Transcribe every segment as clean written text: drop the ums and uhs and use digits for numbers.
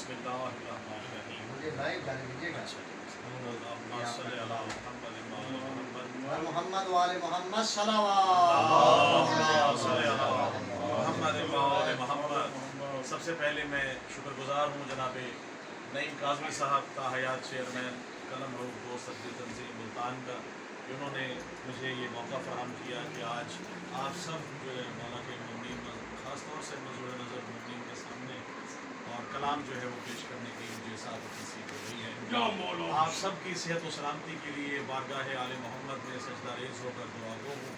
बिस्मिल्लाहिर्रहमानिर्रहीम। मुझे लाइव जाने दीजिएगा। मोहम्मद वाले मोहम्मद सल्लल्लाहु। सबसे पहले मैं शुक्रगुजार हूँ जनाब नईम काज़मी साहब का हयात चेयरमैन कलम रोग दोस्त तंजीम मुल्तान का, उन्होंने मुझे ये मौका फराहम किया कि आज आप सब मौला के मुमीन ख़ास तौर से मज़ूर नज़र मुमीन के सामने और कलाम जो है वो पेश करने की मुझे साथ नसीब हो रही है। आप सब की सेहत और सलामती के लिए बारगाह आले मोहम्मद में सजदा रेज़ होकर दुआ गो हूँ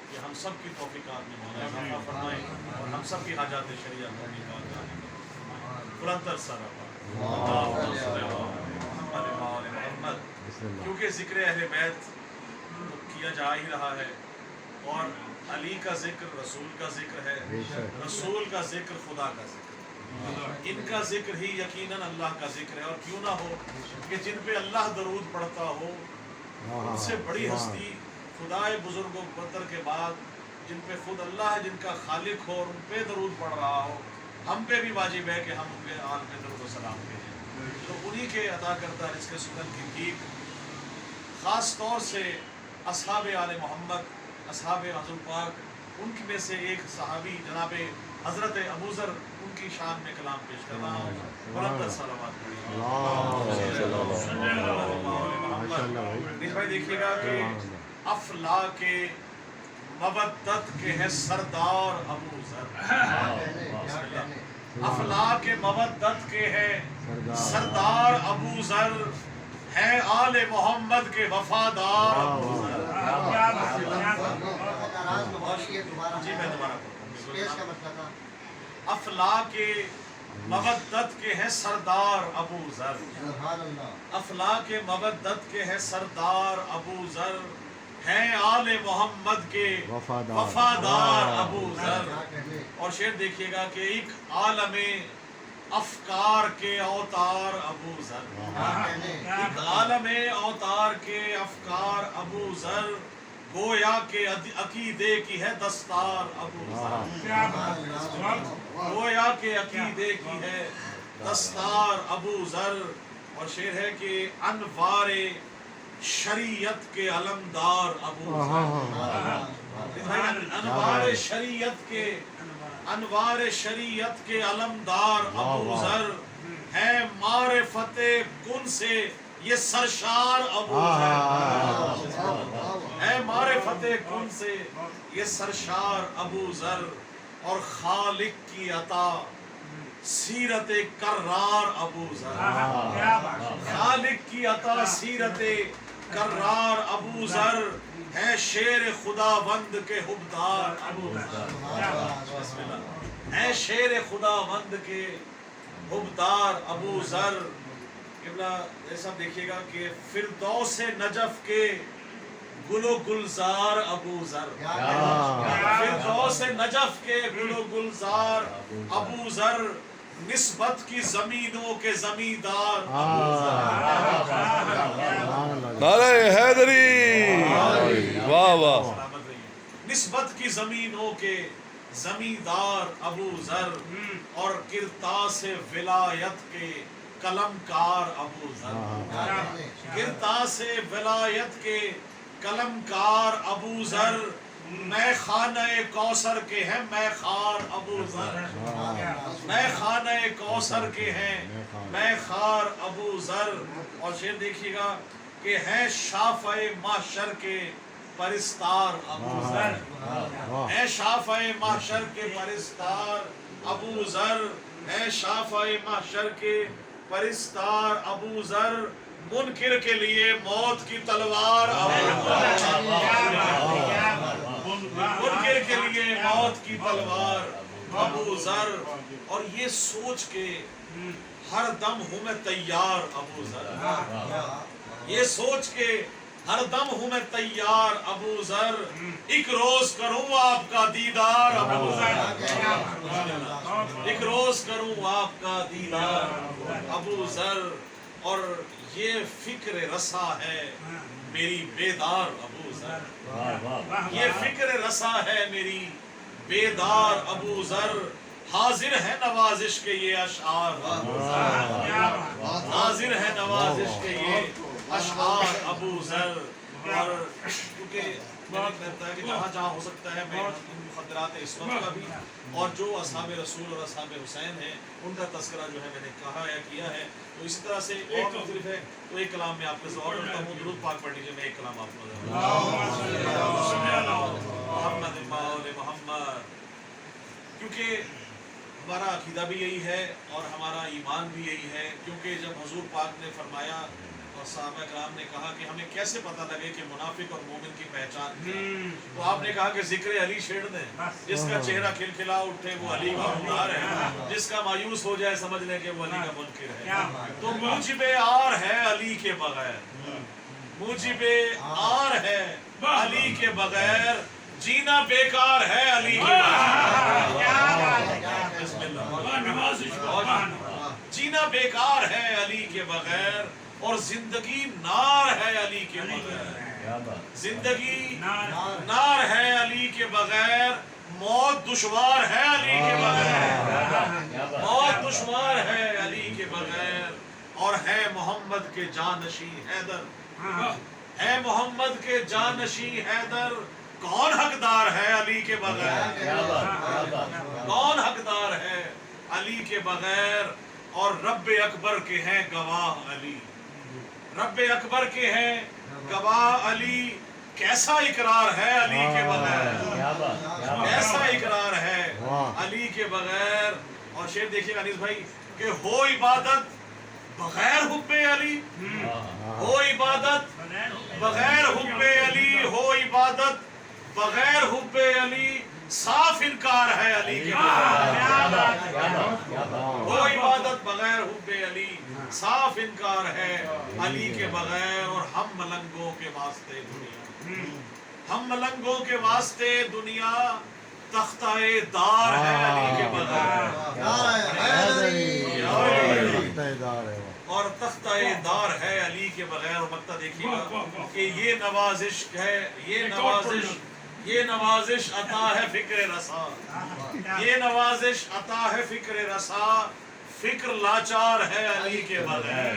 कि हम सब की तौफ़ीक़ात में मौला इज़ाफ़ा फरमाएँ और हम सब की हाजात शरिया अपनी बारगाह में फरमाएँ। बुलंदतर सरापा मोहम्मद, क्योंकि ज़िक्र अहले बैत किया जा ही रहा है और अली का ज़िक्र रसूल का ज़िक्र है, रसूल का ज़िक्र खुदा का ज़िक्र, इनका ज़िक्र ही यकीनन अल्लाह का ज़िक्र है। और क्यों ना हो कि जिन पे अल्लाह दरूद पढ़ता हो उससे बड़ी हस्ती खुदाए बुजुर्गों बदर के बाद जिन पे खुद अल्लाह है, जिनका खालिक हो और उन पे दरूद पढ़ रहा हो, हम पे भी वाजिब है कि हम उनके आल पे दरूद व सलाम भेजें। तो उन्हीं के अता करता रिज़्क़ सुकन की भीख ख़ास तौर से असहाबे आले मोहम्मद, असहाबे हुज़ूर पाक, उनमें से एक सहाबी जनाब हज़रत अबू ज़र, उनकी शान में कलाम पेश कर रहा हूँ। बुलंद सलावत भाई देखिएगा कि अफला के मवद्दत के है सरदार अबू ज़र, अफला के मवद्दत के है सरदार अबू ज़र, है आले मोहम्मद के वफादार अबू ज़र। जी मैं दोबारा अफला के मवद्दत के हैं सरदार अबू ज़र, अफला के मवद्दत के हैं सरदार अबू ज़र, हैं आले मोहम्मद के वफादार अबू ज़र। और शेर देखिएगा कि एक आलमे अफकार के अवतार अबू ज़र, एक आलमे अवतार के अफकार अबू ज़र, गोया के अकीदे की है दस्तार अबू ज़र, गोया के अकीदे की है दस्तार अबू ज़र। और शेर है कि अनवारे शरीयत के अलमदार अबू ज़र, अनवारे शरीयत के, अनवारे शरीयत के अलमदार अबू ज़र, है मारिफते कुन से ये सरशार अबू ज़र, है मारिफते कुन से ये सरशार अबू ज़र। और खालिक की अता सीरत कर्रार अबू ज़र, खालिक की अता सीरत कर्रार अबू ज़र, है शेर खुदावंद के हुबदार अबू ज़र, है शेर खुदावंद के हुबदार अबू ज़र। ऐसा देखिएगा कि फिरदौस नजफ के गुलो गुलजार अबू ज़र, फिरदौस नजफ के गुलो गुलजार अबू ज़र, निस्बत की जमीनों के जमींदार अबू ज़र। नारे हैदरी, वाह वाह। निस्बत की जमीनों के जमींदार अबू ज़र, और किरता से विलायत के कलमकार अबू ज़र, किरता से विलायत के कलमकार अबू ज़र, मैं खाने कौसर के हैं मैं खार अबू ज़र, मैं खाने कौसर के हैं मैं खार अबू ज़र। और शेर देखिएगा कि हैं शाफ़े माशर के परिस्तार अबू ज़र, हैं शाफ़े माशर के परिस्तार अबू ज़र, हैं शाफ़े माशर के परिस्तार अबू ज़र, मुनकिर के लिए मौत की तलवार अबू ज़र, मुनकिर के लिए मौत की तलवार अबू ज़र। और ये सोच के हर दम हूँ मैं तैयार अबू ज़र, ये सोच के हर दम हूँ मैं तैयार अबू ज़र, एक रोज करूँ आपका दीदार अबू ज़र, एक रोज करूँ आपका दीदार अबू ज़र। और ये फिक्र रसा है मेरी बेदार अबू ज़र, ये फिक्र रसा है मेरी बेदार अबू ज़र, हाजिर है नवाजिश के ये अशार, नवाजिश के ये अशआर अबू जर, और क्योंकि मैंने कहता है कि जहाँ जहाँ हो सकता है मैं इन मुखद्दरात इस्मत का भी और जो असहाब रसूल और असहाब हुसैन हैं उनका तस्करा जो है मैंने कहा है किया है। तो इसी तरह से और मुख्तलिफ है, तो एक कलाम में आपके से और करता हूँ, दुरूद पाक पढ़ लीजिए। मैं एक कलाम आपको मोहम्मद, क्योंकि हमारा अकीदा भी यही है और हमारा ईमान भी यही है। क्योंकि जब हुजूर पाक ने फरमाया और सहाबा कराम ने कहा कि हमें कैसे पता लगे कि मुनाफिक और मोमिन की पहचान क्या है, तो आपने कहा कि जिक्र अली छेड़ दें, जिसका चेहरा खिलखिला उठे वो अली का गुलार है, जिसका मायूस हो जाए समझ लें कि वो अली का मुनकिर है। तो मुझबे आर है अली के बगैर, मुझबे आर है अली के बगैर, जीना बेकार है अली के बगैर, जीना बेकार है अली के बगैर, और जिंदगी नार है अली के बगैर, जिंदगी नार है अली के बगैर, मौत दुश्वार है अली के बगैर, मौत दुश्वार है अली के बगैर। और है मोहम्मद के जानशी हैदर, है मोहम्मद के जानशी हैदर, कौन हकदार है अली के बगैर, कौन हकदार है अली के बगैर। और रब्बे अकबर के हैं गवाह अली, रब्बे अकबर के हैं गवाह अली, कैसा इकरार है अली के बगैर, कैसा इकरार है अली के बगैर। और शेर देखिएगा अनीस भाई कि हो इबादत बगैर हुब्बे अली, हो इबादत बगैर हुब्बे अली, हो इबादत बगैर हुब्बे अली, साफ इनकार है अली के बगैर, हो इबादत बगैर हुब्बे अली, साफ इनकार है अली के बगैर। और हम मलंगों के वास्ते दुनिया, हम मलंगों के वास्ते दुनिया, तख्ताए दार है अली के बगैर, और तख्ताए दार है अली के बगैर। और मक्ता देखिएगा कि ये नवाजिश है, ये नवाजिश अता है फिक्र रसा, ये नवाजिश अता है फिक्र रसा, फिक्र लाचार है अली के बगैर,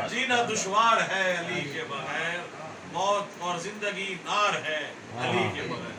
जीना दुश्वार है अली के बगैर, मौत और जिंदगी नार है अली के बगैर।